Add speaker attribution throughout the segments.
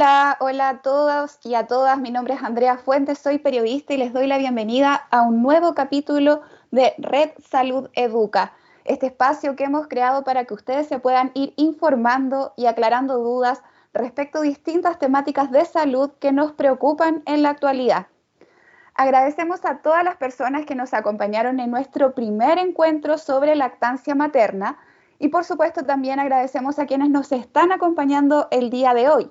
Speaker 1: Hola, hola a todos y a todas. Mi nombre es Andrea Fuentes, soy periodista y les doy la bienvenida a un nuevo capítulo de Red Salud Educa, este espacio que hemos creado para que ustedes se puedan ir informando y aclarando dudas respecto a distintas temáticas de salud que nos preocupan en la actualidad. Agradecemos a todas las personas que nos acompañaron en nuestro primer encuentro sobre lactancia materna y por supuesto también agradecemos a quienes nos están acompañando el día de hoy.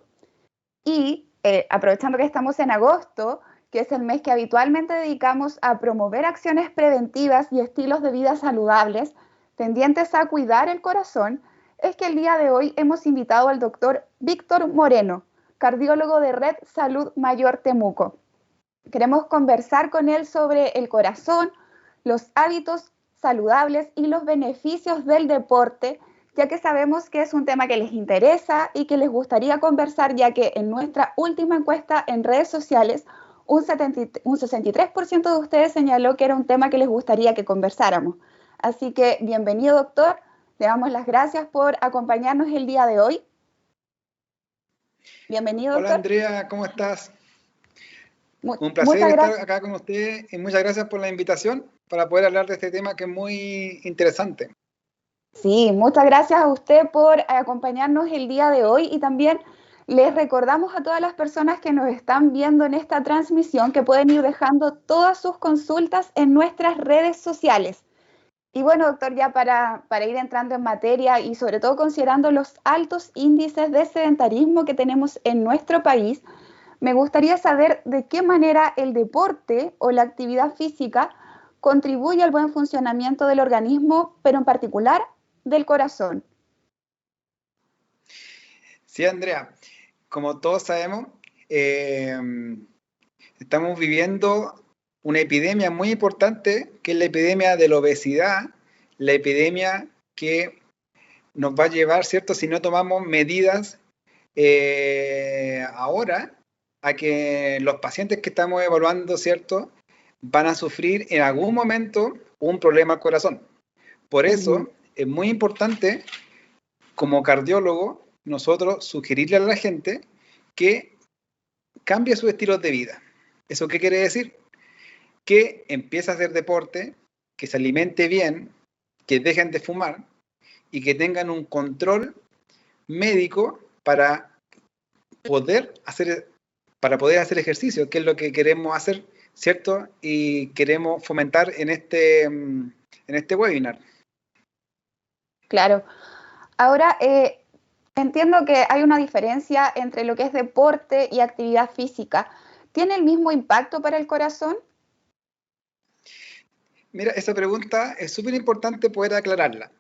Speaker 1: Y aprovechando que estamos en agosto, que es el mes que habitualmente dedicamos a promover acciones preventivas y estilos de vida saludables tendientes a cuidar el corazón, es que el día de hoy hemos invitado al doctor Víctor Moreno, cardiólogo de Red Salud Mayor Temuco. Queremos conversar con él sobre el corazón, los hábitos saludables y los beneficios del deporte, ya que sabemos que es un tema que les interesa y que les gustaría conversar, ya que en nuestra última encuesta en redes sociales, un 63% de ustedes señaló que era un tema que les gustaría que conversáramos. Así que bienvenido, doctor. Le damos las gracias por acompañarnos el día de hoy. Bienvenido, doctor.
Speaker 2: Hola, Andrea, ¿cómo estás? Un placer
Speaker 1: Muchas
Speaker 2: estar
Speaker 1: gracias.
Speaker 2: acá con usted y muchas gracias por la invitación para poder hablar de este tema que es muy interesante.
Speaker 1: Sí, muchas gracias a usted por acompañarnos el día de hoy y también les recordamos a todas las personas que nos están viendo en esta transmisión que pueden ir dejando todas sus consultas en nuestras redes sociales. Y bueno, doctor, ya para ir entrando en materia y sobre todo considerando los altos índices de sedentarismo que tenemos en nuestro país, me gustaría saber de qué manera el deporte o la actividad física contribuye al buen funcionamiento del organismo, pero en particular del corazón.
Speaker 2: Sí, Andrea, como todos sabemos, estamos viviendo una epidemia muy importante, que es la epidemia de la obesidad, la epidemia que nos va a llevar, ¿cierto?, si no tomamos medidas ahora, a que los pacientes que estamos evaluando, ¿cierto?, van a sufrir en algún momento un problema al corazón. Por eso es muy importante, como cardiólogo, nosotros sugerirle a la gente que cambie su estilo de vida. ¿Eso qué quiere decir? Que empiece a hacer deporte, que se alimente bien, que dejen de fumar y que tengan un control médico para poder hacer ejercicio, que es lo que queremos hacer, ¿cierto? Y queremos fomentar en este webinar.
Speaker 1: Claro. Ahora, entiendo que hay una diferencia entre lo que es deporte y actividad física. ¿Tiene el mismo impacto para el corazón?
Speaker 2: Mira, esa pregunta es súper importante poder aclararla,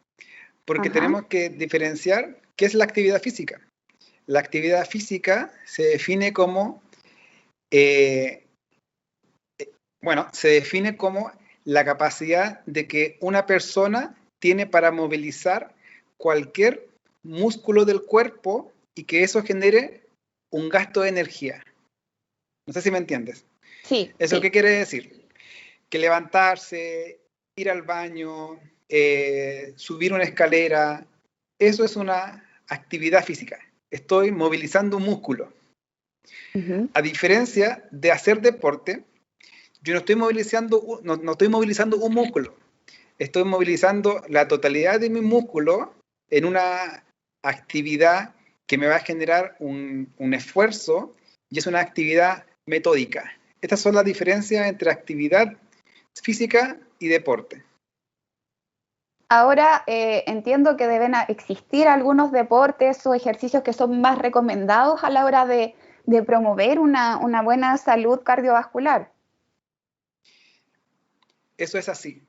Speaker 2: porque tenemos que diferenciar qué es la actividad física. La actividad física se define como, se define como la capacidad de que una persona tiene para movilizar cualquier músculo del cuerpo y que eso genere un gasto de energía. No sé si me entiendes.
Speaker 1: Sí.
Speaker 2: ¿Eso
Speaker 1: sí.
Speaker 2: qué quiere decir? Que levantarse, ir al baño, subir una escalera, eso es una actividad física. Estoy movilizando un músculo. A diferencia de hacer deporte, yo no estoy movilizando un músculo, estoy movilizando la totalidad de mi músculo en una actividad que me va a generar un esfuerzo y es una actividad metódica. Estas son las diferencias entre actividad física y deporte.
Speaker 1: Ahora entiendo que deben existir algunos deportes o ejercicios que son más recomendados a la hora de promover una buena salud cardiovascular.
Speaker 2: Eso es así.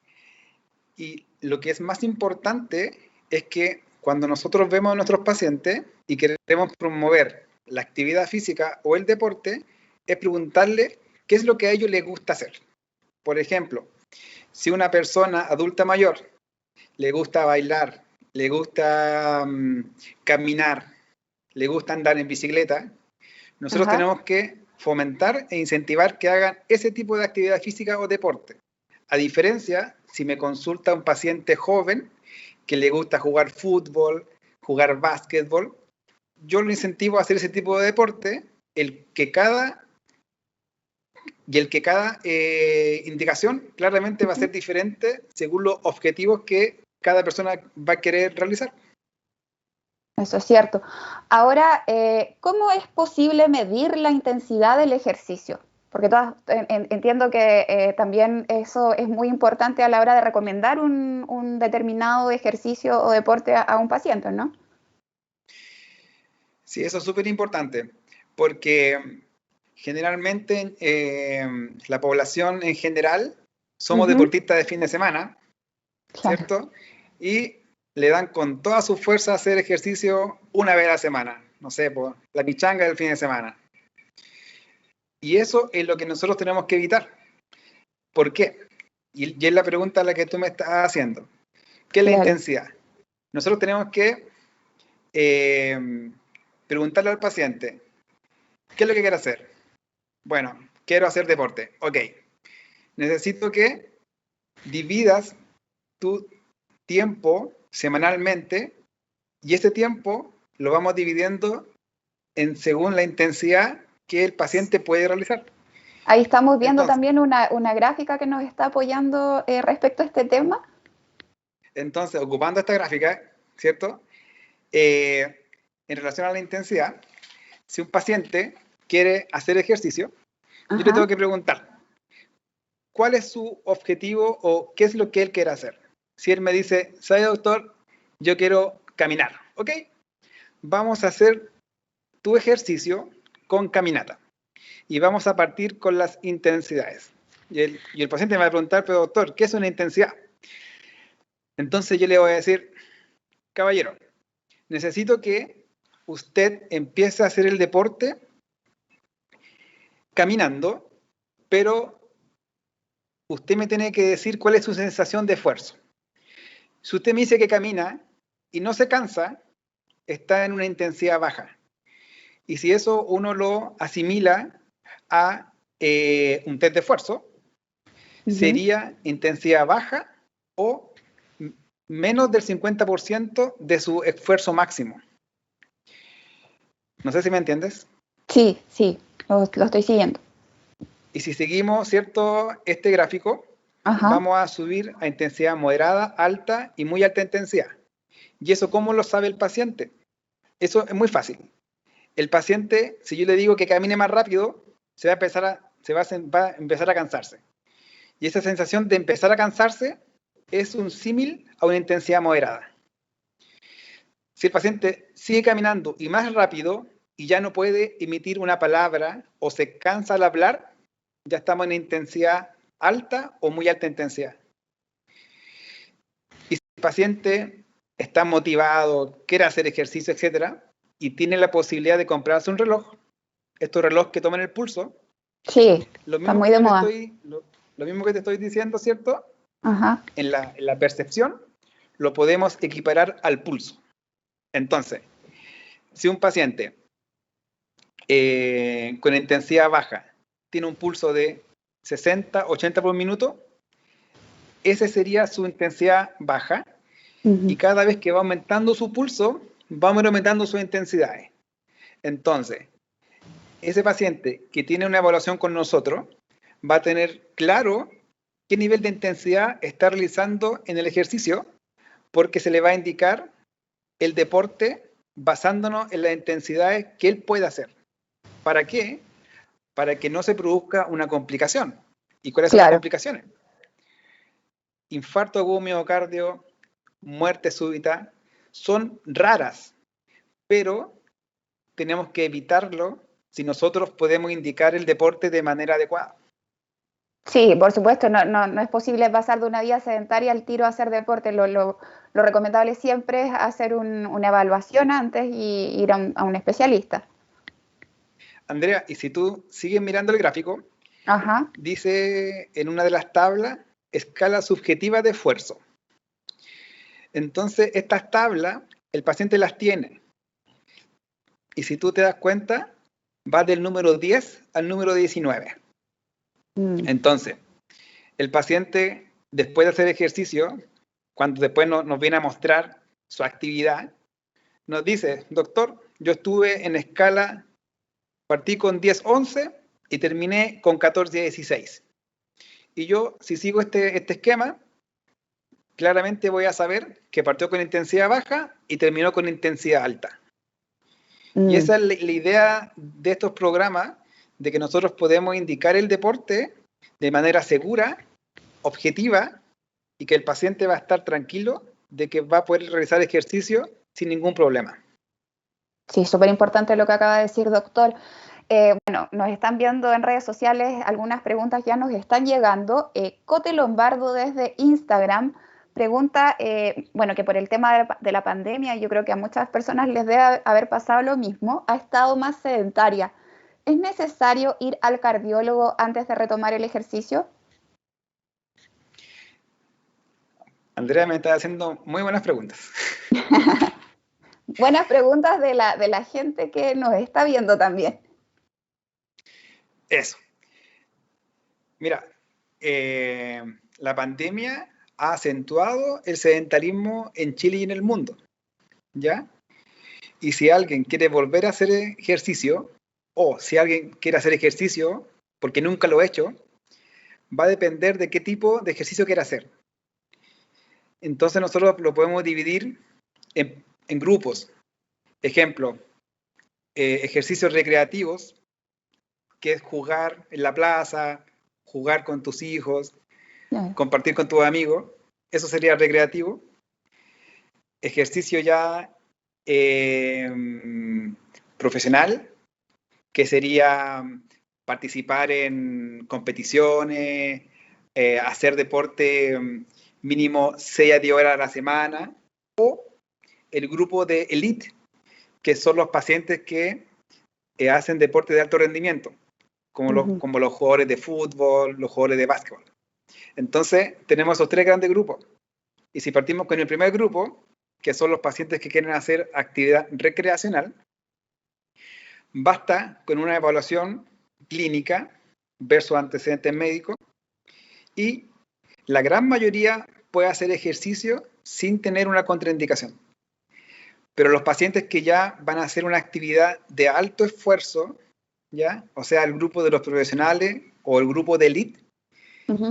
Speaker 2: Y lo que es más importante es que cuando nosotros vemos a nuestros pacientes y queremos promover la actividad física o el deporte, es preguntarle qué es lo que a ellos les gusta hacer. Por ejemplo, si una persona adulta mayor le gusta bailar, le gusta caminar, le gusta andar en bicicleta, nosotros tenemos que fomentar e incentivar que hagan ese tipo de actividad física o deporte. A diferencia, si me consulta un paciente joven que le gusta jugar fútbol, jugar básquetbol, yo lo incentivo a hacer ese tipo de deporte el que cada indicación claramente va a ser diferente según los objetivos que cada persona va a querer realizar.
Speaker 1: Eso es cierto. Ahora, ¿cómo es posible medir la intensidad del ejercicio? Porque entiendo que también eso es muy importante a la hora de recomendar un determinado ejercicio o deporte a un paciente, ¿no?
Speaker 2: Sí, eso es súper importante, porque generalmente la población en general somos deportistas de fin de semana,
Speaker 1: Claro.
Speaker 2: ¿cierto? Y le dan con toda su fuerza a hacer ejercicio una vez a la semana, no sé, por la pichanga del fin de semana. Y eso es lo que nosotros tenemos que evitar. ¿Por qué? Y es la pregunta a la que tú me estás haciendo. ¿Qué es la intensidad? Nosotros tenemos que preguntarle al paciente, ¿qué es lo que quiere hacer? Bueno, quiero hacer deporte. Ok. Necesito que dividas tu tiempo semanalmente y ese tiempo lo vamos dividiendo según la intensidad que el paciente puede realizar.
Speaker 1: Ahí estamos viendo
Speaker 2: Entonces,
Speaker 1: también una gráfica que nos está apoyando respecto a este tema.
Speaker 2: Entonces, ocupando esta gráfica, ¿cierto? En relación a la intensidad, si un paciente quiere hacer ejercicio, yo le tengo que preguntar, ¿cuál es su objetivo o qué es lo que él quiere hacer? Si él me dice, ¿sabe, doctor? Yo quiero caminar, ¿ok? Vamos a hacer tu ejercicio con caminata y vamos a partir con las intensidades. Y el paciente me va a preguntar, pero doctor, ¿qué es una intensidad? Entonces yo le voy a decir, caballero, necesito que usted empiece a hacer el deporte caminando, pero usted me tiene que decir cuál es su sensación de esfuerzo. Si usted me dice que camina y no se cansa, está en una intensidad baja. Y si eso uno lo asimila a un test de esfuerzo, sería intensidad baja o menos del 50% de su esfuerzo máximo. No sé si me entiendes.
Speaker 1: Sí, lo estoy siguiendo.
Speaker 2: Y si seguimos, ¿cierto?, este gráfico, vamos a subir a intensidad moderada, alta y muy alta intensidad. ¿Y eso cómo lo sabe el paciente? Eso es muy fácil. El paciente, si yo le digo que camine más rápido, va a empezar a cansarse. Y esa sensación de empezar a cansarse es un símil a una intensidad moderada. Si el paciente sigue caminando y más rápido y ya no puede emitir una palabra o se cansa al hablar, ya estamos en intensidad alta o muy alta intensidad. Y si el paciente está motivado, quiere hacer ejercicio, etcétera, y tiene la posibilidad de comprarse un reloj, estos relojes que toman el pulso,
Speaker 1: sí, está muy de moda.
Speaker 2: Lo mismo que te estoy diciendo, ¿cierto?
Speaker 1: Ajá.
Speaker 2: En la percepción, lo podemos equiparar al pulso. Entonces, si un paciente con intensidad baja tiene un pulso de 60, 80 por minuto, esa sería su intensidad baja, y cada vez que va aumentando su pulso, vamos aumentando sus intensidades. Entonces, ese paciente que tiene una evaluación con nosotros va a tener claro qué nivel de intensidad está realizando en el ejercicio, porque se le va a indicar el deporte basándonos en las intensidades que él puede hacer. ¿Para qué? Para que no se produzca una complicación. ¿Y cuáles son las complicaciones? Infarto agudo miocardio, muerte súbita, son raras, pero tenemos que evitarlo si nosotros podemos indicar el deporte de manera adecuada.
Speaker 1: Sí, por supuesto, no es posible pasar de una vida sedentaria al tiro a hacer deporte. Lo recomendable siempre es hacer una evaluación antes y ir a un especialista.
Speaker 2: Andrea, y si tú sigues mirando el gráfico, dice en una de las tablas, escala subjetiva de esfuerzo. Entonces, estas tablas, el paciente las tiene. Y si tú te das cuenta, va del número 10 al número 19. Entonces, el paciente, después de hacer ejercicio, cuando después nos viene a mostrar su actividad, nos dice, doctor, yo estuve en escala partí con 10-11 y terminé con 14-16. Y yo, si sigo este esquema, claramente voy a saber que partió con intensidad baja y terminó con intensidad alta. Y esa es la idea de estos programas, de que nosotros podemos indicar el deporte de manera segura, objetiva, y que el paciente va a estar tranquilo de que va a poder realizar ejercicio sin ningún problema.
Speaker 1: Sí, súper importante lo que acaba de decir, doctor. Bueno, nos están viendo en redes sociales, algunas preguntas ya nos están llegando. Cote Lombardo desde Instagram pregunta, bueno, que por el tema de la pandemia, yo creo que a muchas personas les debe haber pasado lo mismo, ha estado más sedentaria. ¿Es necesario ir al cardiólogo antes de retomar el ejercicio?
Speaker 2: Andrea me está haciendo muy buenas preguntas.
Speaker 1: Buenas preguntas de la gente que nos está viendo también.
Speaker 2: Eso. Mira, la pandemia ha acentuado el sedentarismo en Chile y en el mundo, ¿ya? Y si alguien quiere volver a hacer ejercicio, o si alguien quiere hacer ejercicio porque nunca lo ha hecho, va a depender de qué tipo de ejercicio quiere hacer. Entonces nosotros lo podemos dividir en grupos. Ejemplo, ejercicios recreativos, que es jugar en la plaza, jugar con tus hijos, compartir con tus amigos, eso sería recreativo. Ejercicio ya profesional, que sería participar en competiciones, hacer deporte mínimo 6 a 10 horas a la semana, o el grupo de elite, que son los pacientes que hacen deporte de alto rendimiento, como los jugadores de fútbol, los jugadores de básquetbol. Entonces, tenemos esos 3 grandes grupos. Y si partimos con el primer grupo, que son los pacientes que quieren hacer actividad recreacional, basta con una evaluación clínica versus antecedentes médicos y la gran mayoría puede hacer ejercicio sin tener una contraindicación. Pero los pacientes que ya van a hacer una actividad de alto esfuerzo, ¿ya? O sea, el grupo de los profesionales o el grupo de elite,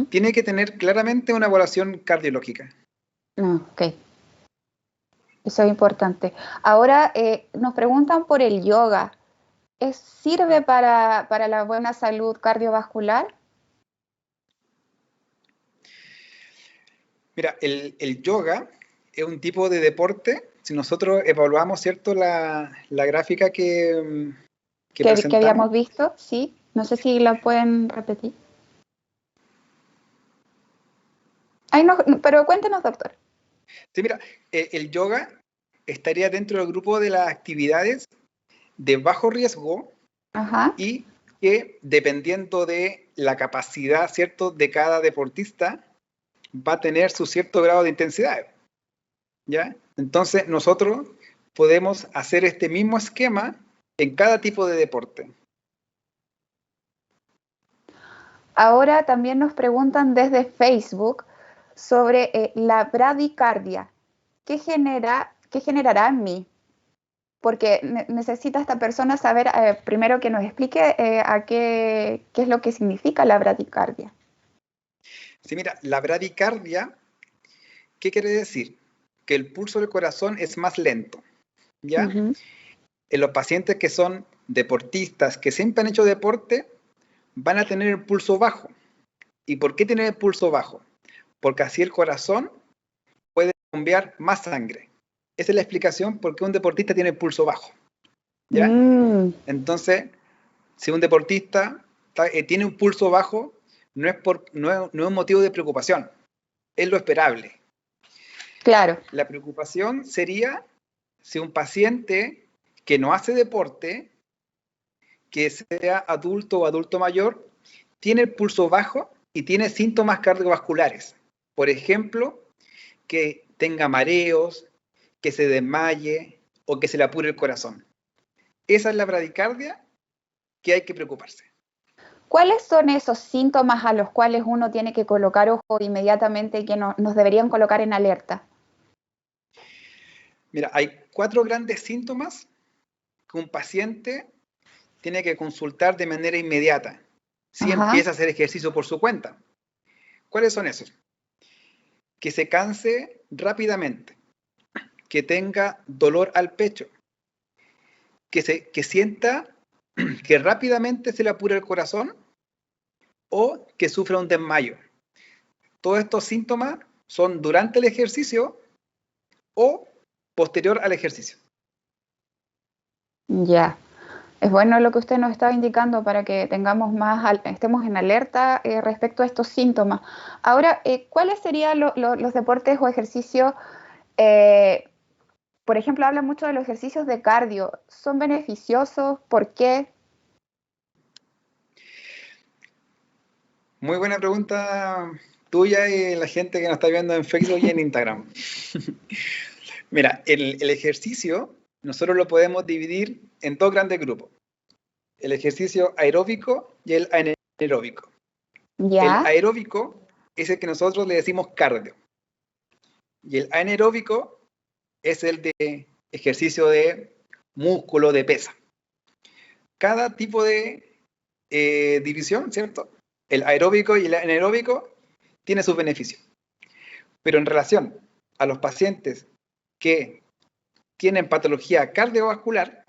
Speaker 2: tiene que tener claramente una evaluación cardiológica.
Speaker 1: Ok. Eso es importante. Ahora nos preguntan por el yoga. ¿Sirve para la buena salud cardiovascular?
Speaker 2: Mira, el yoga es un tipo de deporte. Si nosotros evaluamos, ¿cierto?, la gráfica que presentamos.
Speaker 1: Que habíamos visto, sí. No sé si la pueden repetir. Ay, no, pero cuéntenos, doctor.
Speaker 2: Sí, mira, el yoga estaría dentro del grupo de las actividades de bajo riesgo.
Speaker 1: Ajá.
Speaker 2: Y que dependiendo de la capacidad, ¿cierto?, de cada deportista, va a tener su cierto grado de intensidad, ¿ya? Entonces nosotros podemos hacer este mismo esquema en cada tipo de deporte.
Speaker 1: Ahora también nos preguntan desde Facebook sobre la bradicardia. ¿Qué generará en mí? Porque necesita esta persona saber, primero que nos explique qué es lo que significa la bradicardia.
Speaker 2: Sí, mira, la bradicardia, ¿qué quiere decir? Que el pulso del corazón es más lento, ¿ya? En los pacientes que son deportistas, que siempre han hecho deporte, van a tener el pulso bajo. ¿Y por qué tener el pulso bajo? Porque así el corazón puede bombear más sangre. Esa es la explicación por qué un deportista tiene el pulso bajo, ¿ya? Entonces, si un deportista tiene un pulso bajo, no es un motivo de preocupación, es lo esperable.
Speaker 1: Claro.
Speaker 2: La preocupación sería si un paciente que no hace deporte, que sea adulto o adulto mayor, tiene el pulso bajo y tiene síntomas cardiovasculares. Por ejemplo, que tenga mareos, que se desmaye o que se le apure el corazón. Esa es la bradicardia que hay que preocuparse.
Speaker 1: ¿Cuáles son esos síntomas a los cuales uno tiene que colocar ojo inmediatamente y que nos deberían colocar en alerta?
Speaker 2: Mira, hay 4 grandes síntomas que un paciente tiene que consultar de manera inmediata si
Speaker 1: Ajá.
Speaker 2: empieza a hacer ejercicio por su cuenta. ¿Cuáles son esos? Que se canse rápidamente, que tenga dolor al pecho, que sienta que rápidamente se le apura el corazón o que sufra un desmayo. Todos estos síntomas son durante el ejercicio o posterior al ejercicio.
Speaker 1: Ya. Es bueno lo que usted nos estaba indicando para que tengamos estemos en alerta respecto a estos síntomas. Ahora, ¿cuáles serían los deportes o ejercicios? Por ejemplo, habla mucho de los ejercicios de cardio. ¿Son beneficiosos? ¿Por qué?
Speaker 2: Muy buena pregunta tuya y la gente que nos está viendo en Facebook y en Instagram. Mira, el ejercicio nosotros lo podemos dividir en dos grandes grupos. El ejercicio aeróbico y el anaeróbico. El
Speaker 1: Ya.
Speaker 2: aeróbico es el que nosotros le decimos cardio. Y el anaeróbico es el de ejercicio de músculo, de pesa. Cada tipo de división, ¿cierto? El aeróbico y el anaeróbico tiene sus beneficios. Pero en relación a los pacientes que tienen patología cardiovascular,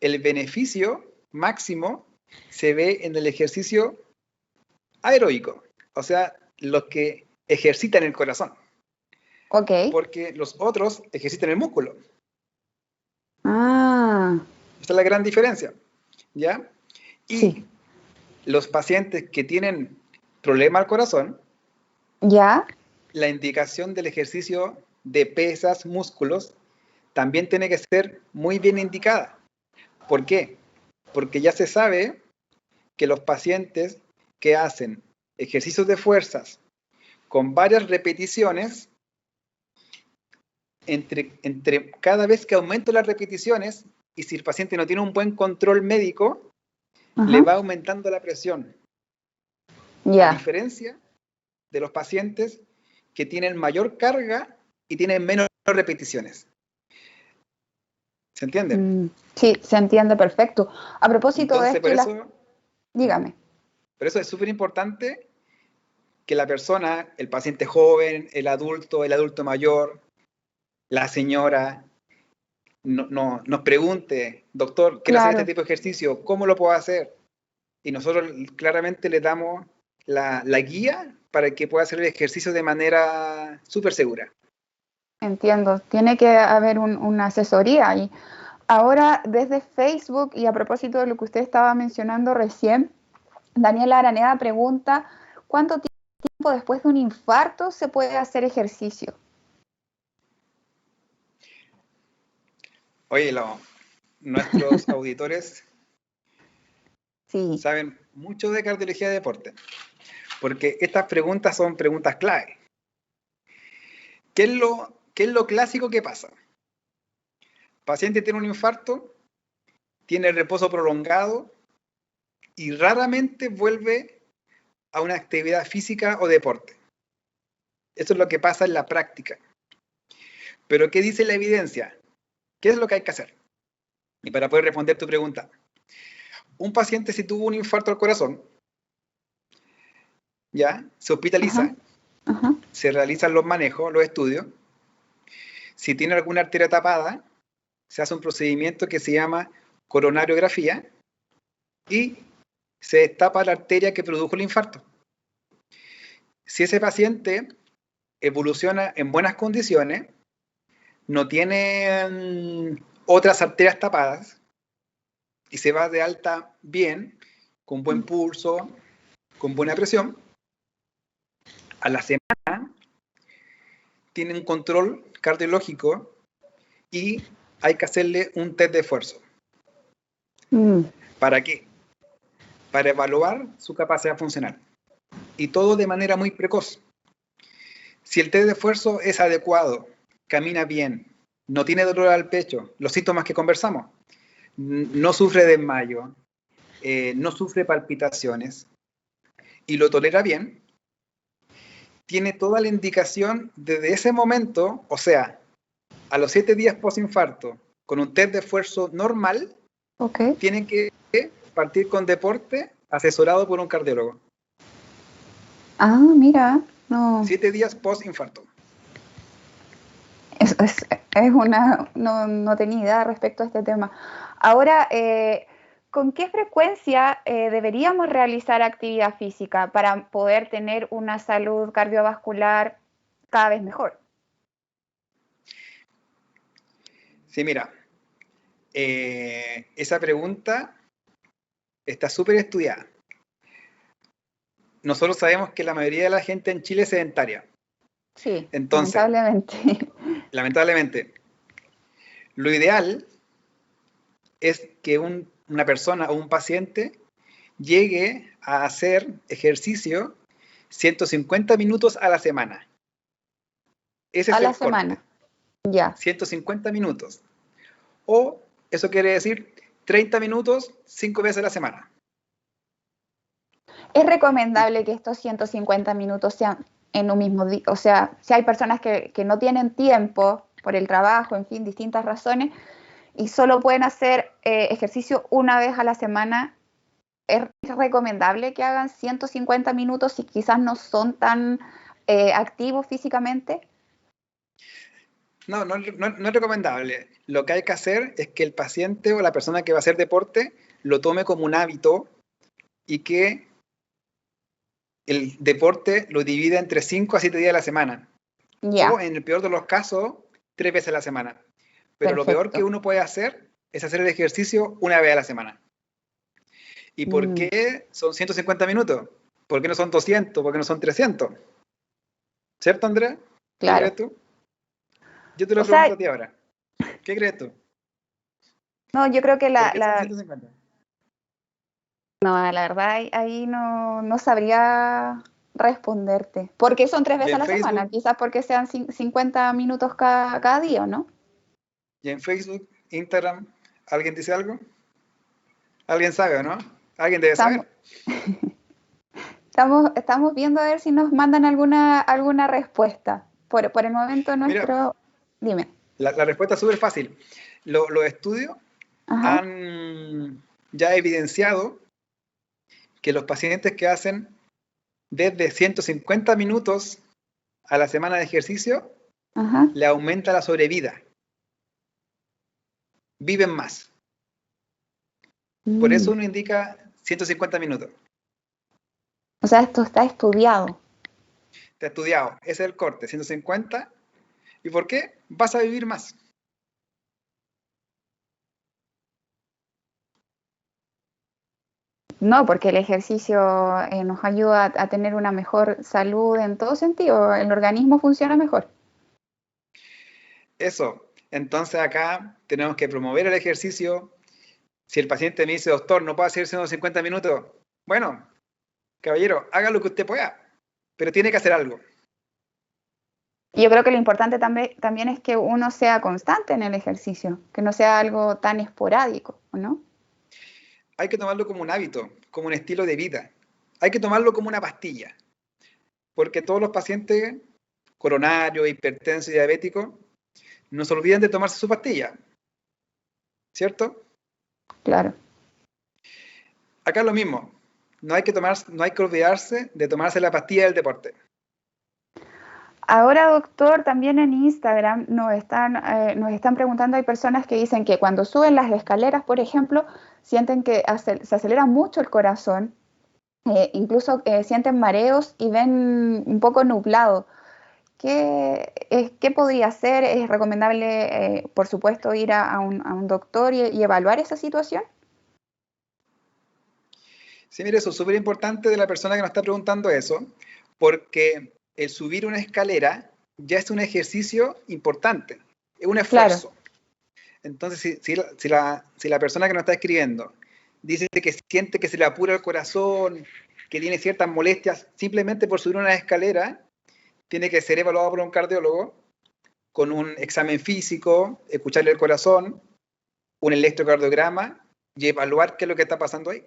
Speaker 2: el beneficio máximo se ve en el ejercicio aeróbico, o sea, los que ejercitan el corazón.
Speaker 1: Ok.
Speaker 2: Porque los otros ejercitan el músculo.
Speaker 1: Ah,
Speaker 2: Esta es la gran diferencia, ¿ya? Y
Speaker 1: sí.
Speaker 2: los pacientes que tienen problema al corazón,
Speaker 1: Ya.
Speaker 2: la indicación del ejercicio de pesas, músculos, también tiene que ser muy bien indicada. ¿Por qué? Porque ya se sabe que los pacientes que hacen ejercicios de fuerzas con varias repeticiones, entre cada vez que aumento las repeticiones, y si el paciente no tiene un buen control médico, le
Speaker 1: Ajá.
Speaker 2: va aumentando la presión. A
Speaker 1: Ya.
Speaker 2: diferencia de los pacientes que tienen mayor carga y tienen menos repeticiones. ¿Se entiende?
Speaker 1: Sí, se entiende perfecto. A propósito de
Speaker 2: Entonces,
Speaker 1: esto, dígame.
Speaker 2: por eso es súper importante que la persona, el paciente joven, el adulto mayor, la señora, nos pregunte, doctor, quiero hacer este
Speaker 1: Claro,
Speaker 2: tipo de ejercicio, ¿cómo lo puedo hacer? Y nosotros claramente le damos la guía para que pueda hacer el ejercicio de manera súper segura.
Speaker 1: entiendo. Tiene que haber una asesoría ahí. Ahora, desde Facebook, y a propósito de lo que usted estaba mencionando recién, Daniela Araneda pregunta, ¿cuánto tiempo después de un infarto se puede hacer ejercicio?
Speaker 2: Oye, nuestros auditores
Speaker 1: Sí,
Speaker 2: saben mucho de cardiología de deporte, porque estas preguntas son preguntas clave. ¿Qué es lo clásico que pasa? Paciente tiene un infarto, tiene reposo prolongado y raramente vuelve a una actividad física o deporte. Eso es lo que pasa en la práctica. Pero ¿qué dice la evidencia? ¿Qué es lo que hay que hacer? Y para poder responder tu pregunta, un paciente si tuvo un infarto al corazón, ya, se
Speaker 1: ajá,
Speaker 2: hospitaliza,
Speaker 1: ajá,
Speaker 2: se realizan los manejos, los estudios. Si tiene alguna arteria tapada, se hace un procedimiento que se llama coronariografía y se destapa la arteria que produjo el infarto. Si ese paciente evoluciona en buenas condiciones, no tiene otras arterias tapadas y se va de alta bien, con buen pulso, con buena presión, a la semana tiene un control cardiológico y hay que hacerle un test de esfuerzo. ¿Para qué? Para evaluar su capacidad funcional. Y todo de manera muy precoz. Si el test de esfuerzo es adecuado, camina bien, no tiene dolor al pecho, los síntomas que conversamos, no sufre desmayo, no sufre palpitaciones y lo tolera bien, tiene toda la indicación desde ese momento, o sea, a los 7 días post-infarto, con un test de esfuerzo normal,
Speaker 1: Ok.
Speaker 2: tiene que partir con deporte asesorado por un cardiólogo.
Speaker 1: Ah, mira, no,
Speaker 2: 7 días post-infarto.
Speaker 1: es, es, no tenía idea respecto a este tema. Ahora, ¿con qué frecuencia deberíamos realizar actividad física para poder tener una salud cardiovascular cada vez mejor?
Speaker 2: Sí, mira, esa pregunta está súper estudiada. Nosotros sabemos que la mayoría de la gente en Chile es sedentaria.
Speaker 1: Sí,
Speaker 2: Entonces,
Speaker 1: lamentablemente.
Speaker 2: lamentablemente, lo ideal es que una persona o un paciente llegue a hacer ejercicio 150 minutos a la semana. Ese
Speaker 1: A
Speaker 2: es
Speaker 1: la
Speaker 2: el corte,
Speaker 1: semana, ya.
Speaker 2: 150 minutos. O eso quiere decir 30 minutos 5 veces a la semana.
Speaker 1: Es recomendable que estos 150 minutos sean en un mismo día. O sea, si hay personas que no tienen tiempo por el trabajo, en fin, distintas razones, y solo pueden hacer ejercicio una vez a la semana, es recomendable que hagan 150 minutos si quizás no son tan activos físicamente.
Speaker 2: No es recomendable. Lo que hay que hacer es que el paciente o la persona que va a hacer deporte lo tome como un hábito y que el deporte lo divida entre 5 a 7 días a la semana. O
Speaker 1: Ya,
Speaker 2: en el peor de los casos, 3 veces a la semana. Pero lo peor que
Speaker 1: perfecto.
Speaker 2: uno puede hacer es hacer el ejercicio una vez a la semana. ¿Y por
Speaker 1: Mm,
Speaker 2: qué son 150 minutos? ¿Por qué no son 200? ¿Por qué no son 300? ¿Cierto, Andrea? ¿Qué
Speaker 1: claro.
Speaker 2: crees tú? Yo te
Speaker 1: O
Speaker 2: lo
Speaker 1: sea,
Speaker 2: pregunto a ti ahora. ¿Qué crees tú?
Speaker 1: no, yo creo que
Speaker 2: ¿Por qué son 150?
Speaker 1: no, la verdad ahí no sabría responderte. ¿Por qué son tres
Speaker 2: Y
Speaker 1: veces a
Speaker 2: en
Speaker 1: la semana?
Speaker 2: Facebook,
Speaker 1: Quizás porque sean 50 minutos cada día, ¿no?
Speaker 2: y en Facebook, Instagram, ¿alguien dice algo? ¿Alguien sabe o no? ¿Alguien debe
Speaker 1: Estamos,
Speaker 2: saber?
Speaker 1: estamos viendo a ver si nos mandan alguna respuesta. Por el momento
Speaker 2: Mira,
Speaker 1: nuestro... Dime.
Speaker 2: la respuesta es súper fácil. Los estudios
Speaker 1: Ajá,
Speaker 2: han ya evidenciado que los pacientes que hacen desde 150 minutos a la semana de ejercicio
Speaker 1: ajá.
Speaker 2: le aumenta la sobrevida. Viven más. Por eso
Speaker 1: Mm.
Speaker 2: uno indica 150 minutos.
Speaker 1: O sea, esto está estudiado.
Speaker 2: Te ha estudiado. Ese es el corte, 150. ¿Y por qué? Vas a vivir más.
Speaker 1: No, porque el ejercicio nos ayuda a tener una mejor salud en todo sentido. El organismo funciona mejor.
Speaker 2: Eso. Entonces acá tenemos que promover el ejercicio. Si el paciente me dice, doctor, no puedo hacer 150 minutos. Bueno, caballero, haga lo que usted pueda, pero tiene que hacer algo.
Speaker 1: Y yo creo que lo importante también es que uno sea constante en el ejercicio, que no sea algo tan esporádico, ¿no?
Speaker 2: Hay que tomarlo como un hábito, como un estilo de vida. Hay que tomarlo como una pastilla, porque todos los pacientes coronarios, hipertensos y diabéticos no se olviden de tomarse su pastilla, ¿cierto?
Speaker 1: Claro.
Speaker 2: Acá es lo mismo. No hay que olvidarse de tomarse la pastilla del deporte.
Speaker 1: Ahora, doctor, también en Instagram nos están preguntando, hay personas que dicen que cuando suben las escaleras, por ejemplo, sienten que se acelera mucho el corazón, incluso sienten mareos y ven un poco nublado. ¿Qué podría hacer? ¿Es recomendable, por supuesto, ir a un doctor y evaluar esa situación?
Speaker 2: Sí, mire, eso es súper importante de la persona que nos está preguntando eso, porque el subir una escalera ya es un ejercicio importante, es un
Speaker 1: Claro.
Speaker 2: esfuerzo. Entonces, si la persona que nos está escribiendo dice que siente que se le apura el corazón, que tiene ciertas molestias simplemente por subir una escalera, tiene que ser evaluado por un cardiólogo con un examen físico, escucharle el corazón, un electrocardiograma y evaluar qué es lo que está pasando ahí.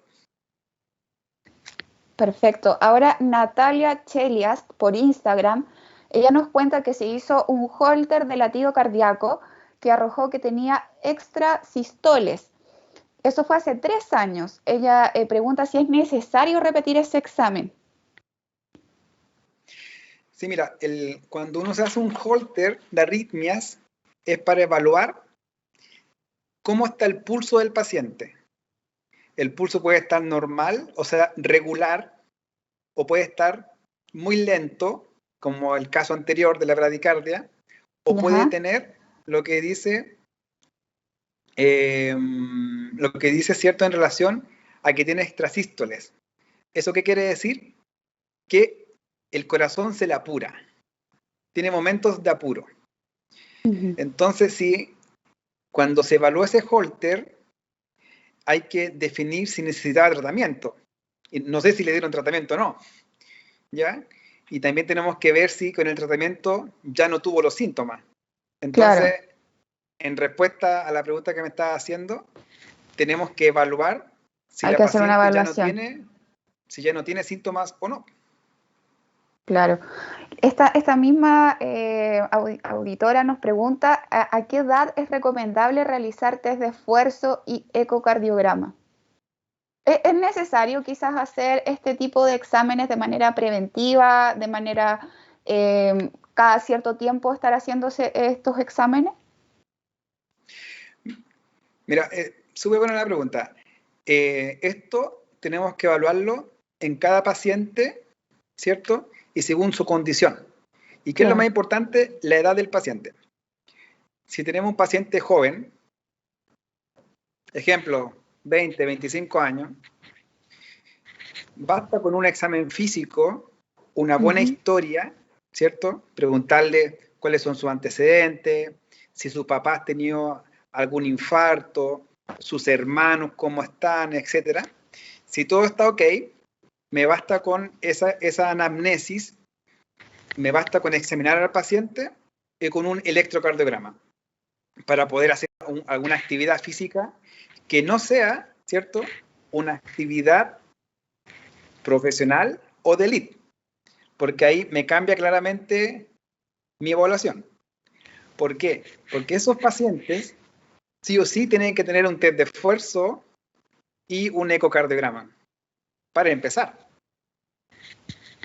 Speaker 1: Perfecto. Ahora Natalia Chelias por Instagram, ella nos cuenta que se hizo un holter de latido cardíaco que arrojó que tenía extrasistoles. Eso fue hace 3 años. Ella pregunta si es necesario repetir ese examen.
Speaker 2: Sí, mira, cuando uno se hace un holter de arritmias es para evaluar cómo está el pulso del paciente. El pulso puede estar normal, o sea, regular, o puede estar muy lento, como el caso anterior de la bradicardia, o puede
Speaker 1: Ajá.
Speaker 2: tener lo que dice, cierto, en relación a que tiene extrasístoles. ¿Eso qué quiere decir? Que el corazón se le apura, tiene momentos de apuro.
Speaker 1: Uh-huh.
Speaker 2: Entonces, sí, cuando se evalúa ese holter, hay que definir si necesitaba tratamiento. Y no sé si le dieron tratamiento o no, ¿ya? Y también tenemos que ver si con el tratamiento ya no tuvo los síntomas.
Speaker 1: Claro,
Speaker 2: Entonces, en respuesta a la pregunta que me estaba haciendo, tenemos que evaluar si
Speaker 1: hay
Speaker 2: la
Speaker 1: que hacer una
Speaker 2: paciente
Speaker 1: evaluación.
Speaker 2: si ya no tiene síntomas o no.
Speaker 1: Claro. Esta misma auditora nos pregunta ¿a qué edad es recomendable realizar test de esfuerzo y ecocardiograma? ¿Es necesario quizás hacer este tipo de exámenes de manera preventiva, de manera cada cierto tiempo estar haciéndose estos exámenes?
Speaker 2: Mira, súper buena la pregunta. Esto tenemos que evaluarlo en cada paciente, ¿cierto? Y según su condición. ¿Y qué es lo más
Speaker 1: Claro.
Speaker 2: importante? La edad del paciente. Si tenemos un paciente joven, ejemplo, 20, 25 años, basta con un examen físico, una buena
Speaker 1: Ujú.
Speaker 2: historia, ¿cierto? Preguntarle cuáles son sus antecedentes, si sus papás han tenido algún infarto, sus hermanos cómo están, etcétera. Si todo está ok, me basta con esa anamnesis, me basta con examinar al paciente y con un electrocardiograma para poder hacer alguna actividad física que no sea, ¿cierto?, una actividad profesional o de elite, porque ahí me cambia claramente mi evaluación. ¿Por qué? Porque esos pacientes sí o sí tienen que tener un test de esfuerzo y un ecocardiograma para empezar.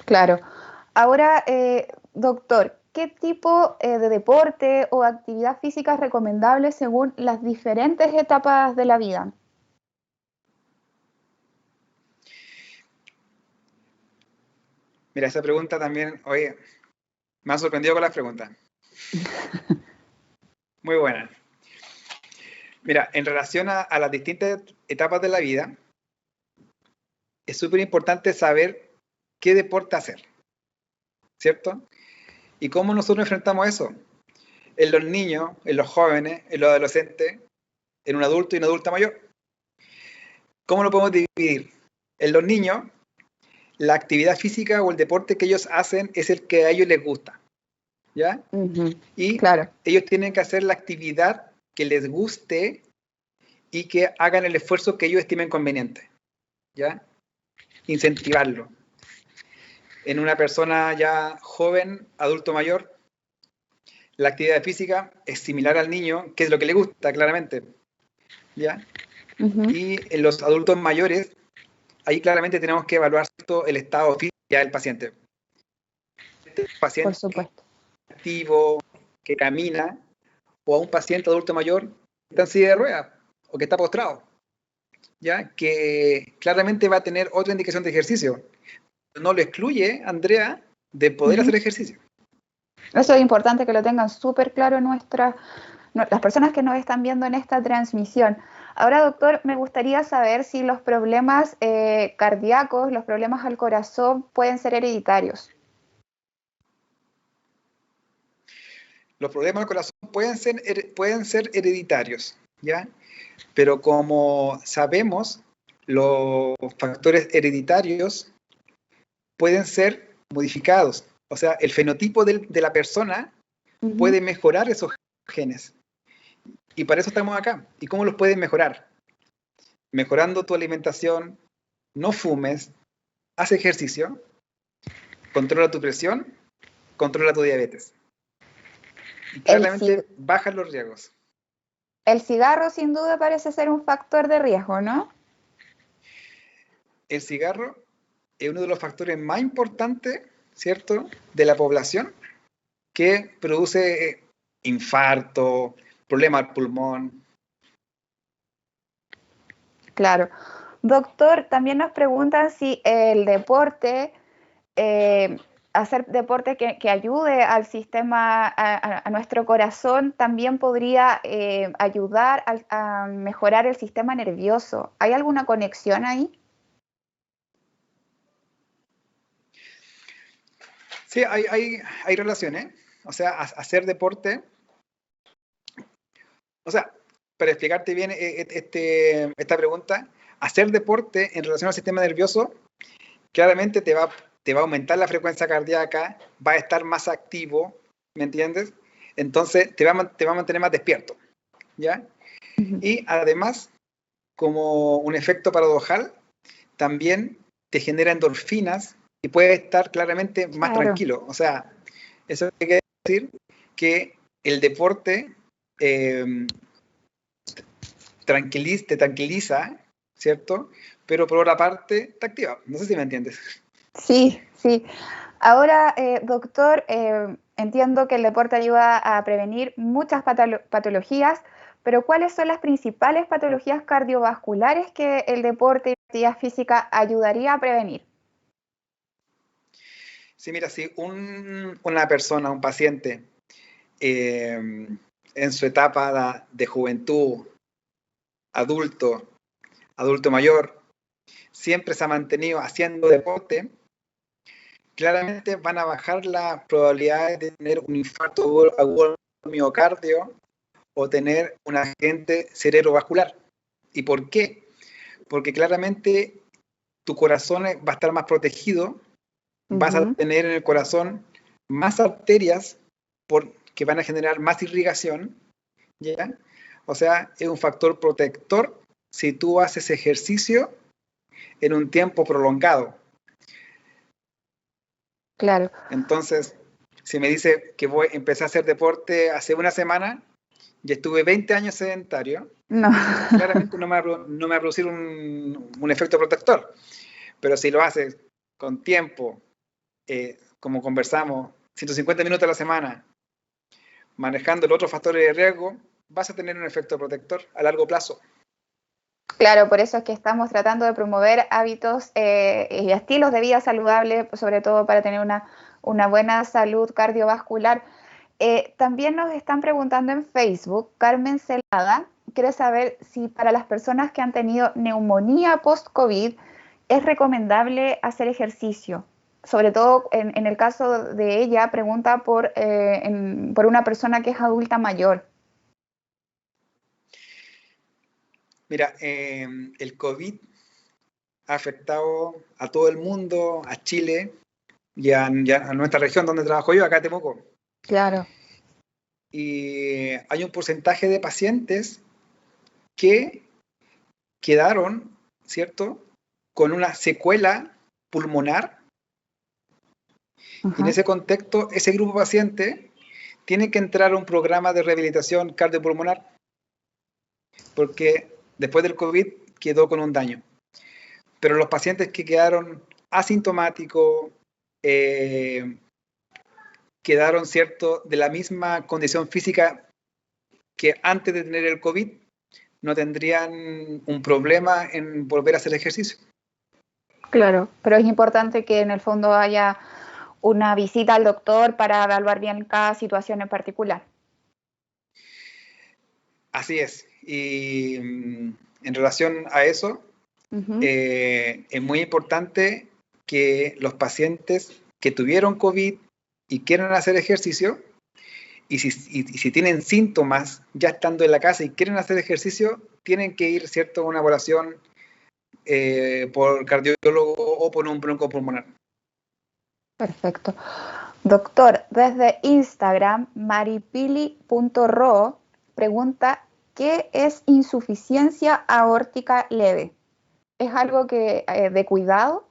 Speaker 1: Claro. Ahora, doctor, ¿qué tipo de deporte o actividad física es recomendable según las diferentes etapas de la vida?
Speaker 2: Mira, esa pregunta también, oye, me ha sorprendido con las preguntas. Muy buena. Mira, en relación a las distintas etapas de la vida, es súper importante saber qué deporte hacer, ¿cierto? Y cómo nosotros enfrentamos eso. En los niños, en los jóvenes, en los adolescentes, en un adulto y una adulta mayor. ¿Cómo lo podemos dividir? En los niños, la actividad física o el deporte que ellos hacen es el que a ellos les gusta, ¿ya?
Speaker 1: Ujú.
Speaker 2: Y
Speaker 1: Claro,
Speaker 2: ellos tienen que hacer la actividad que les guste y que hagan el esfuerzo que ellos estimen conveniente, ¿ya? Incentivarlo. En una persona ya joven, adulto mayor, la actividad física es similar al niño, que es lo que le gusta, claramente, ¿ya?
Speaker 1: ujú,
Speaker 2: Y en los adultos mayores, ahí claramente tenemos que evaluar el estado físico del paciente.
Speaker 1: por
Speaker 2: Paciente
Speaker 1: supuesto.
Speaker 2: activo, que camina, o a un paciente adulto mayor que está en silla de ruedas o que está postrado, ¿ya? Que claramente va a tener otra indicación de ejercicio. No lo excluye, Andrea, de poder
Speaker 1: Ujú.
Speaker 2: hacer ejercicio.
Speaker 1: Eso es importante que lo tengan súper claro las personas que nos están viendo en esta transmisión. Ahora, doctor, me gustaría saber si los problemas cardíacos, los problemas al corazón pueden ser hereditarios.
Speaker 2: Los problemas del corazón pueden ser hereditarios, ¿ya? Pero como sabemos, los factores hereditarios pueden ser modificados. O sea, el fenotipo de la persona
Speaker 1: Ujú.
Speaker 2: puede mejorar esos genes. Y para eso estamos acá. ¿Y cómo los puedes mejorar? Mejorando tu alimentación, no fumes, haz ejercicio, controla tu presión, controla tu diabetes. Y
Speaker 1: El, ci-
Speaker 2: claramente bajan los riesgos.
Speaker 1: El cigarro sin duda parece ser un factor de riesgo, ¿no?
Speaker 2: El cigarro es uno de los factores más importantes, ¿cierto?, de la población que produce infarto, problemas al pulmón.
Speaker 1: Claro. Doctor, también nos preguntan si el deporte, hacer deporte que ayude al sistema, a nuestro corazón, también podría ayudar a mejorar el sistema nervioso. ¿Hay alguna conexión ahí?
Speaker 2: Sí, hay relaciones. O sea, hacer deporte, o sea, para explicarte bien esta pregunta, hacer deporte en relación al sistema nervioso, claramente te va a aumentar la frecuencia cardíaca, va a estar más activo, ¿me entiendes? Entonces te va a mantener más despierto, ¿ya?
Speaker 1: Ujú.
Speaker 2: Y además, como un efecto paradojal, también te genera endorfinas y puedes estar claramente más
Speaker 1: Claro.
Speaker 2: tranquilo. O sea, eso quiere decir que el deporte te tranquiliza, ¿cierto? Pero por otra parte te activa. No sé si me entiendes.
Speaker 1: Sí, sí. Ahora, doctor, entiendo que el deporte ayuda a prevenir muchas patologías, pero ¿cuáles son las principales patologías cardiovasculares que el deporte y la actividad física ayudaría a prevenir?
Speaker 2: Sí, mira, si una persona, un paciente, en su etapa de juventud, adulto, adulto mayor, siempre se ha mantenido haciendo deporte, claramente van a bajar las probabilidades de tener un infarto agudo al miocardio o tener un accidente cerebrovascular. ¿Y por qué? Porque claramente tu corazón va a estar más protegido, vas a
Speaker 1: Ujú.
Speaker 2: tener en el corazón más arterias que van a generar más irrigación, ¿ya? O sea, es un factor protector si tú haces ejercicio en un tiempo prolongado.
Speaker 1: Claro.
Speaker 2: Entonces, si me dice que empecé a hacer deporte hace una semana y estuve 20 años sedentario,
Speaker 1: No.
Speaker 2: claramente no me va a producir un efecto protector. Pero si lo haces con tiempo, como conversamos, 150 minutos a la semana, manejando los otros factores de riesgo, vas a tener un efecto protector a largo plazo.
Speaker 1: Claro, por eso es que estamos tratando de promover hábitos y estilos de vida saludables, sobre todo para tener una buena salud cardiovascular. También nos están preguntando en Facebook, Carmen Celada quiere saber si para las personas que han tenido neumonía post-COVID es recomendable hacer ejercicio. Sobre todo en el caso de ella, pregunta por una persona que es adulta mayor.
Speaker 2: Mira, el COVID ha afectado a todo el mundo, a Chile y a nuestra región donde trabajo yo, acá en Temuco.
Speaker 1: Claro.
Speaker 2: Y hay un porcentaje de pacientes que quedaron, ¿cierto?, con una secuela pulmonar. Y en
Speaker 1: Ajá.
Speaker 2: ese contexto, ese grupo de pacientes tiene que entrar a un programa de rehabilitación cardiopulmonar porque después del COVID quedó con un daño. Pero los pacientes que quedaron asintomáticos, quedaron, ¿cierto?, de la misma condición física que antes de tener el COVID, no tendrían un problema en volver a hacer ejercicio.
Speaker 1: Claro, pero es importante que en el fondo haya una visita al doctor para evaluar bien cada situación en particular.
Speaker 2: Así es. Y en relación a eso,
Speaker 1: Ujú.
Speaker 2: es muy importante que los pacientes que tuvieron COVID y quieran hacer ejercicio, y si tienen síntomas ya estando en la casa y quieren hacer ejercicio, tienen que ir, ¿cierto?, a una evaluación por cardiólogo o por un broncopulmonar.
Speaker 1: Perfecto. Doctor, desde Instagram, maripili.ro pregunta, ¿qué es insuficiencia aórtica leve? ¿Es algo de cuidado?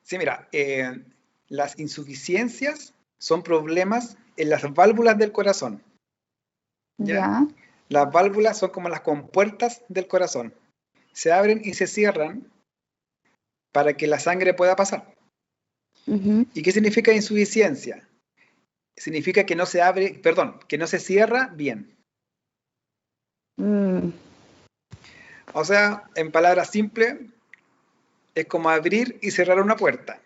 Speaker 2: Sí, mira, las insuficiencias son problemas en las válvulas del corazón, ¿ya?
Speaker 1: Ya.
Speaker 2: Las válvulas son como las compuertas del corazón. Se abren y se cierran para que la sangre pueda pasar.
Speaker 1: Ujú.
Speaker 2: ¿Y qué significa insuficiencia? Significa que no se abre, perdón, que no se cierra bien.
Speaker 1: Mm,
Speaker 2: O sea, en palabras simples, es como abrir y cerrar una puerta.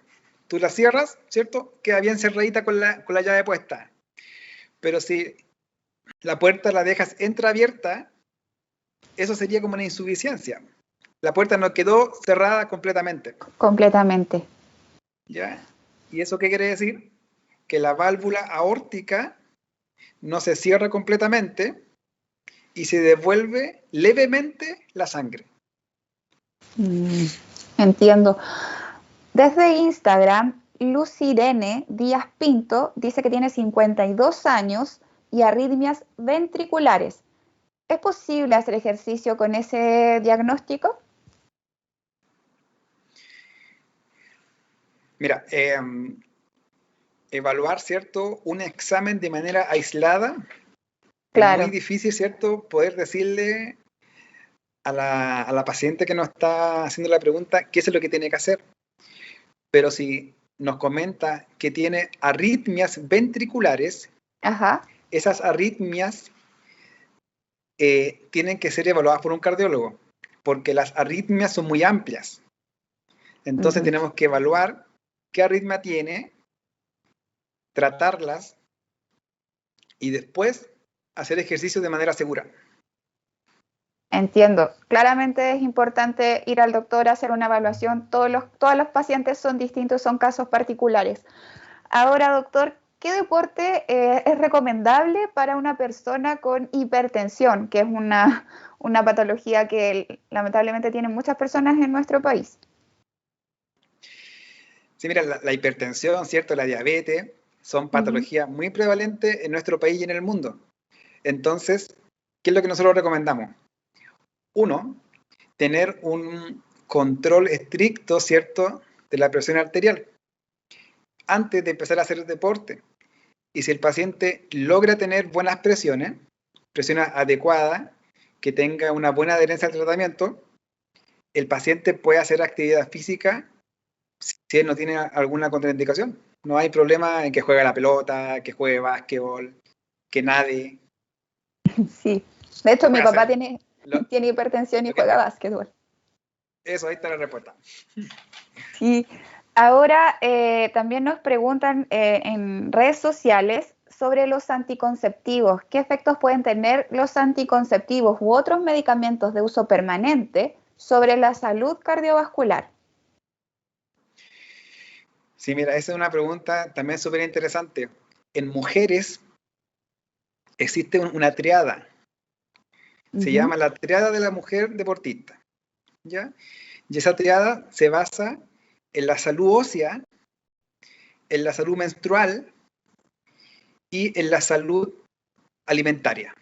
Speaker 2: Tú la cierras, ¿cierto? Queda bien cerradita con la llave puesta. Pero si la puerta la dejas entreabierta, eso sería como una insuficiencia. La puerta no quedó cerrada completamente.
Speaker 1: completamente.
Speaker 2: ¿Ya? ¿Y eso qué quiere decir? Que la válvula aórtica no se cierra completamente y se devuelve levemente la sangre.
Speaker 1: Mm, entiendo. Desde Instagram, Lucirene Díaz Pinto dice que tiene 52 años y arritmias ventriculares. ¿Es posible hacer ejercicio con ese diagnóstico?
Speaker 2: Mira, evaluar, ¿cierto? Un examen de manera aislada es muy
Speaker 1: Claro.
Speaker 2: difícil, ¿cierto? Poder decirle a la paciente que nos está haciendo la pregunta qué es lo que tiene que hacer. Pero si nos comenta que tiene arritmias ventriculares,
Speaker 1: Ajá.
Speaker 2: esas arritmias tienen que ser evaluadas por un cardiólogo, porque las arritmias son muy amplias. Entonces
Speaker 1: Ujú.
Speaker 2: tenemos que evaluar qué arritmia tiene, tratarlas y después hacer ejercicio de manera segura.
Speaker 1: Entiendo. Claramente es importante ir al doctor a hacer una evaluación. Todos los pacientes son distintos, son casos particulares. Ahora, doctor, ¿qué deporte es recomendable para una persona con hipertensión, que es una patología que lamentablemente tienen muchas personas en nuestro país?
Speaker 2: Sí, mira, la hipertensión, ¿cierto? La diabetes son
Speaker 1: Ujú.
Speaker 2: patologías muy prevalentes en nuestro país y en el mundo. Entonces, ¿qué es lo que nosotros recomendamos? Uno, tener un control estricto, ¿cierto?, de la presión arterial antes de empezar a hacer deporte. Y si el paciente logra tener buenas presiones, presiones adecuadas, que tenga una buena adherencia al tratamiento, el paciente puede hacer actividad física si él no tiene alguna contraindicación. No hay problema en que juegue la pelota, que juegue básquetbol, que nade.
Speaker 1: Sí. De
Speaker 2: Se
Speaker 1: hecho, mi
Speaker 2: puede
Speaker 1: papá
Speaker 2: hacer. Lo,
Speaker 1: tiene hipertensión y
Speaker 2: lo que
Speaker 1: juega
Speaker 2: te-
Speaker 1: básquetbol.
Speaker 2: Eso, ahí está la respuesta.
Speaker 1: Sí. Ahora también nos preguntan en redes sociales sobre los anticonceptivos. ¿Qué efectos pueden tener los anticonceptivos u otros medicamentos de uso permanente sobre la salud cardiovascular?
Speaker 2: Sí, mira, esa es una pregunta también súper interesante. En mujeres existe una triada. Se
Speaker 1: Ujú.
Speaker 2: llama la triada de la mujer deportista. ¿Ya? Y esa triada se basa en la salud ósea, en la salud menstrual y en la salud alimentaria.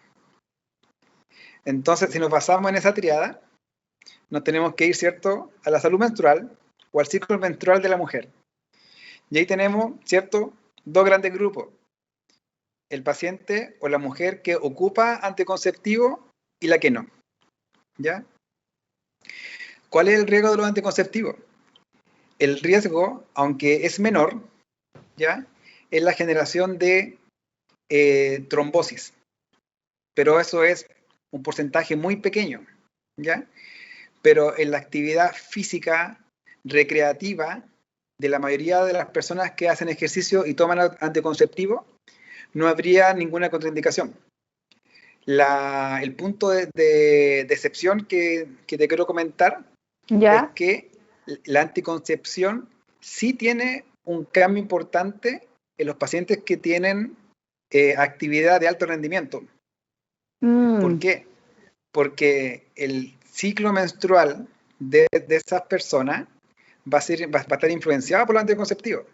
Speaker 2: Entonces, si nos basamos en esa triada, nos tenemos que ir, ¿cierto?, a la salud menstrual o al ciclo menstrual de la mujer. Y ahí tenemos, ¿cierto?, dos grandes grupos. El paciente o la mujer que ocupa anticonceptivo y la que no. ¿Ya? ¿Cuál es el riesgo de los anticonceptivos? El riesgo, aunque es menor, ¿ya?, es la generación de trombosis. Pero eso es un porcentaje muy pequeño, ¿ya? Pero en la actividad física recreativa de la mayoría de las personas que hacen ejercicio y toman anticonceptivo, no habría ninguna contraindicación. El punto de excepción que te quiero comentar es
Speaker 1: ¿Ya?
Speaker 2: que la anticoncepción sí tiene un cambio importante en los pacientes que tienen actividad de alto rendimiento. ¿Por
Speaker 1: Mm,
Speaker 2: qué? Porque el ciclo menstrual de esas personas va a estar influenciado por los anticonceptivos.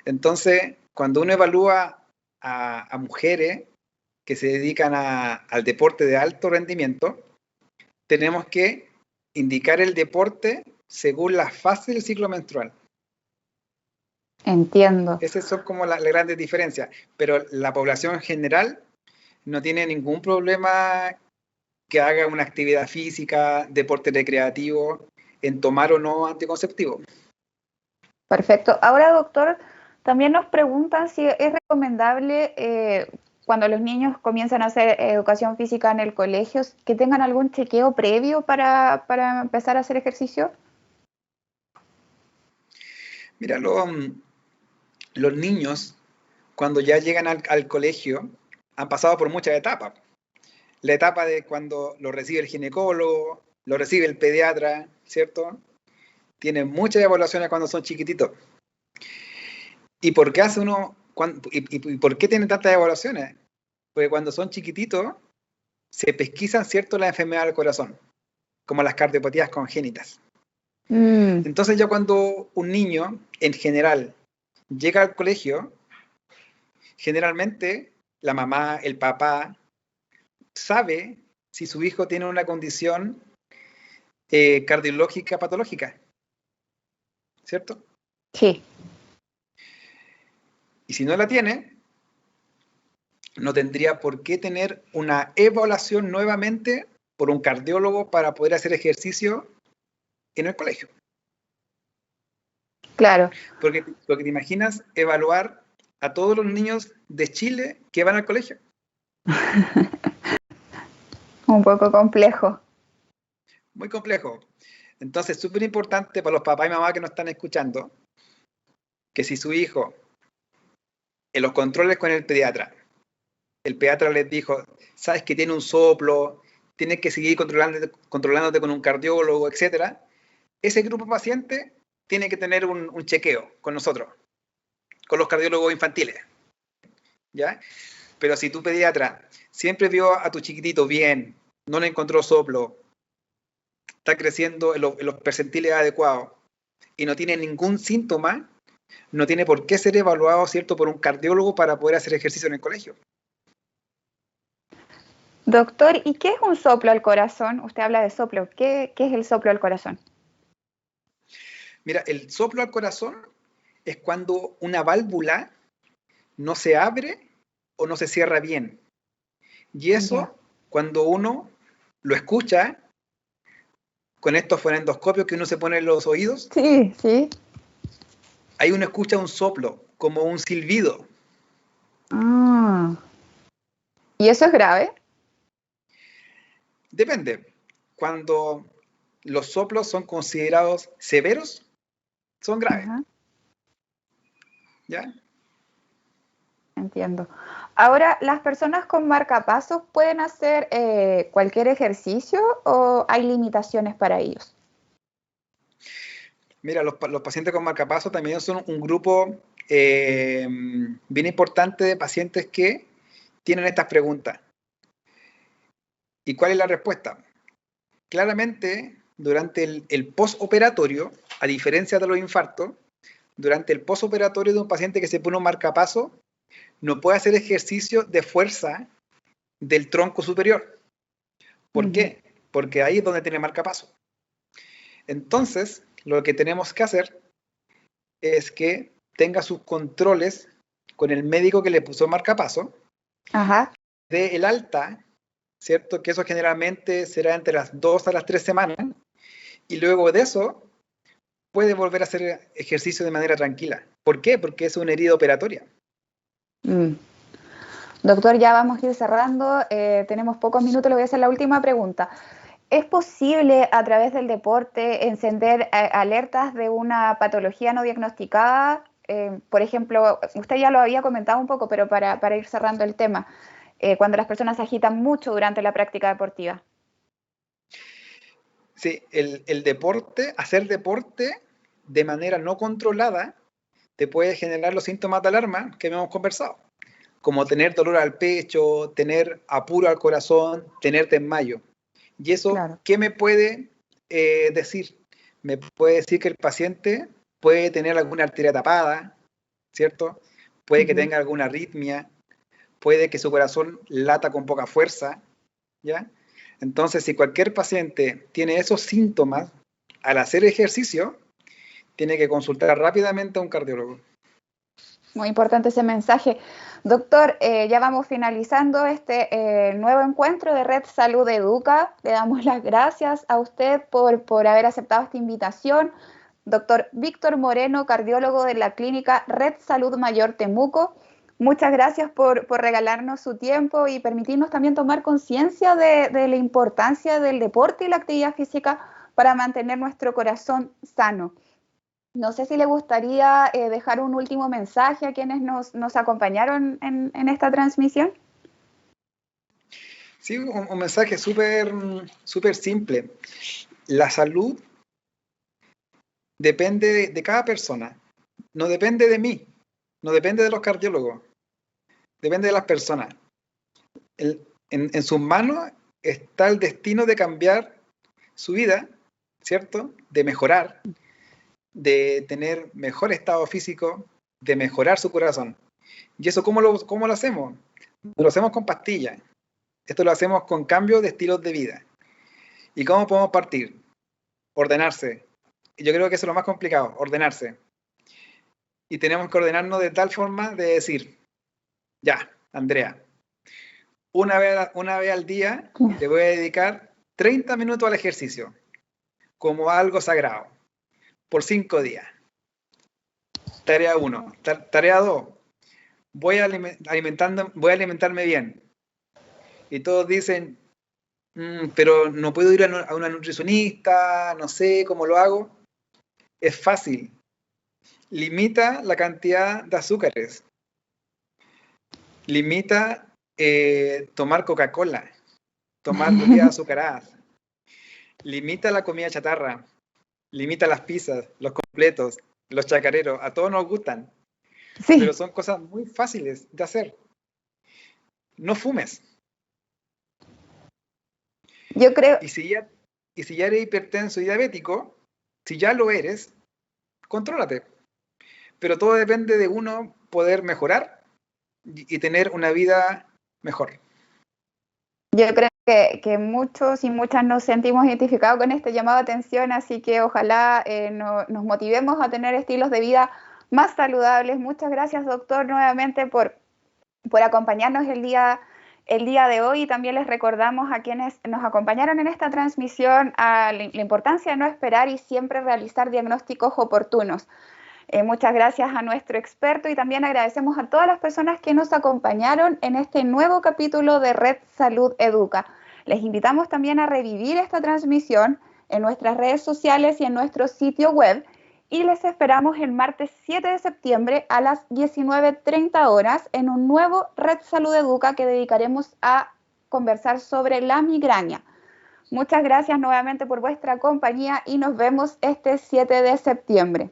Speaker 2: Entonces, cuando uno evalúa a mujeres que se dedican al deporte de alto rendimiento, tenemos que indicar el deporte según la fase del ciclo menstrual.
Speaker 1: entiendo.
Speaker 2: Esas son como las grandes diferencias, pero la población en general no tiene ningún problema que haga una actividad física, deporte recreativo, en tomar o no anticonceptivo.
Speaker 1: Perfecto. Ahora, doctor, también nos preguntan si es recomendable cuando los niños comienzan a hacer educación física en el colegio, que tengan algún chequeo previo para empezar a hacer ejercicio.
Speaker 2: Mira, los niños, cuando ya llegan al colegio, han pasado por muchas etapas. La etapa de cuando lo recibe el ginecólogo, lo recibe el pediatra, ¿cierto? Tienen muchas evaluaciones cuando son chiquititos. ¿Y por qué hace uno, y por qué tienen tantas evaluaciones? Porque cuando son chiquititos, se pesquisan, ¿cierto?, las enfermedades del corazón, como las cardiopatías congénitas. Entonces ya cuando un niño, en general, llega al colegio, generalmente la mamá, el papá, sabe si su hijo tiene una condición cardiológica patológica, ¿cierto?
Speaker 1: Sí.
Speaker 2: Y si no la tiene, no tendría por qué tener una evaluación nuevamente por un cardiólogo para poder hacer ejercicio en el colegio.
Speaker 1: Claro.
Speaker 2: Porque te imaginas evaluar a todos los niños de Chile que van al colegio.
Speaker 1: Un poco complejo.
Speaker 2: Muy complejo. Entonces, súper importante para los papás y mamás que nos están escuchando, que si su hijo, en los controles con el pediatra les dijo, sabes que tiene un soplo, tienes que seguir controlándote con un cardiólogo, etcétera, ese grupo de pacientes tiene que tener un chequeo con nosotros, con los cardiólogos infantiles, ¿ya? Pero si tu pediatra siempre vio a tu chiquitito bien, no le encontró soplo, está creciendo en los percentiles adecuados y no tiene ningún síntoma, no tiene por qué ser evaluado, ¿cierto?, por un cardiólogo para poder hacer ejercicio en el colegio.
Speaker 1: Doctor, ¿y qué es un soplo al corazón? Usted habla de soplo. ¿Qué es el soplo al corazón?
Speaker 2: Mira, el soplo al corazón es cuando una válvula no se abre o no se cierra bien. Y eso, cuando uno lo escucha con estos fonendoscopios que uno se pone en los oídos,
Speaker 1: sí, sí.
Speaker 2: ahí uno escucha un soplo, como un silbido.
Speaker 1: Ah. ¿Y eso es grave?
Speaker 2: Depende. Cuando los soplos son considerados severos, son graves.
Speaker 1: Ajá.
Speaker 2: ¿Ya?
Speaker 1: Entiendo. Ahora, ¿las personas con marcapasos pueden hacer cualquier ejercicio o hay limitaciones para ellos?
Speaker 2: Mira, los pacientes con marcapasos también son un grupo bien importante de pacientes que tienen estas preguntas. ¿Y cuál es la respuesta? Claramente, durante el postoperatorio, a diferencia de los infartos, durante el postoperatorio de un paciente que se pone un marcapaso, no puede hacer ejercicio de fuerza del tronco superior. ¿Por qué? Porque ahí es donde tiene marcapaso. Entonces, lo que tenemos que hacer es que tenga sus controles con el médico que le puso marcapaso, de el alta, ¿cierto? Que eso generalmente será entre las 2 a las 3 semanas, y luego de eso puede volver a hacer ejercicio de manera tranquila. ¿Por qué? Porque es una herida operatoria.
Speaker 1: Doctor, ya vamos a ir cerrando, tenemos pocos minutos, le voy a hacer la última pregunta. ¿Es posible a través del deporte encender alertas de una patología no diagnosticada? Por ejemplo, usted ya lo había comentado un poco, pero para ir cerrando el tema, cuando las personas se agitan mucho durante la práctica deportiva.
Speaker 2: Sí, el deporte, hacer deporte de manera no controlada, te puede generar los síntomas de alarma que hemos conversado, como tener dolor al pecho, tener apuro al corazón, tener desmayo. Y eso, claro, ¿qué me puede decir? Me puede decir que el paciente puede tener alguna arteria tapada, ¿cierto? Puede que tenga alguna arritmia, puede que su corazón lata con poca fuerza, ¿ya? Entonces, si cualquier paciente tiene esos síntomas, al hacer ejercicio, tiene que consultar rápidamente a un cardiólogo.
Speaker 1: Muy importante ese mensaje. Doctor, ya vamos finalizando este nuevo encuentro de Red Salud Educa. Le damos las gracias a usted por haber aceptado esta invitación. Doctor Víctor Moreno, cardiólogo de la clínica Red Salud Mayor Temuco. Muchas gracias por regalarnos su tiempo y permitirnos también tomar conciencia de la importancia del deporte y la actividad física para mantener nuestro corazón sano. No sé si le gustaría dejar un último mensaje a quienes nos acompañaron en esta transmisión.
Speaker 2: Sí, un mensaje súper simple. La salud depende de cada persona, no depende de mí, no depende de los cardiólogos, depende de las personas. En sus manos está el destino de cambiar su vida, ¿cierto? De mejorar, de tener mejor estado físico, de mejorar su corazón. ¿Y eso cómo lo hacemos? Lo hacemos con pastillas. Esto lo hacemos con cambio de estilos de vida. ¿Y cómo podemos partir? Ordenarse. Yo creo que eso es lo más complicado, ordenarse. Y tenemos que ordenarnos de tal forma de decir, ya, Andrea, una vez al día le voy a dedicar 30 minutos al ejercicio, como algo sagrado, por 5 días. Tarea 1. Tarea 2. Voy a alimentarme bien. Y todos dicen, pero no puedo ir a una nutricionista, no sé cómo lo hago. Es fácil. Limita la cantidad de azúcares. Limita tomar Coca-Cola, tomar bebidas azucaradas. Limita la comida chatarra. Limita las pizzas, los completos, los chacareros. A todos nos gustan.
Speaker 1: Sí.
Speaker 2: Pero son cosas muy fáciles de hacer. No fumes.
Speaker 1: Yo creo...
Speaker 2: Y si ya eres hipertenso y diabético, si ya lo eres, contrólate. Pero todo depende de uno poder mejorar y tener una vida mejor.
Speaker 1: Yo creo que muchos y muchas nos sentimos identificados con este llamado de atención, así que ojalá nos motivemos a tener estilos de vida más saludables. Muchas gracias, doctor, nuevamente por acompañarnos el día de hoy, y también les recordamos a quienes nos acompañaron en esta transmisión a la importancia de no esperar y siempre realizar diagnósticos oportunos. Muchas gracias a nuestro experto y también agradecemos a todas las personas que nos acompañaron en este nuevo capítulo de Red Salud Educa. Les invitamos también a revivir esta transmisión en nuestras redes sociales y en nuestro sitio web, y les esperamos el martes 7 de septiembre a las 19:30 horas en un nuevo Red Salud Educa que dedicaremos a conversar sobre la migraña. Muchas gracias nuevamente por vuestra compañía y nos vemos este 7 de septiembre.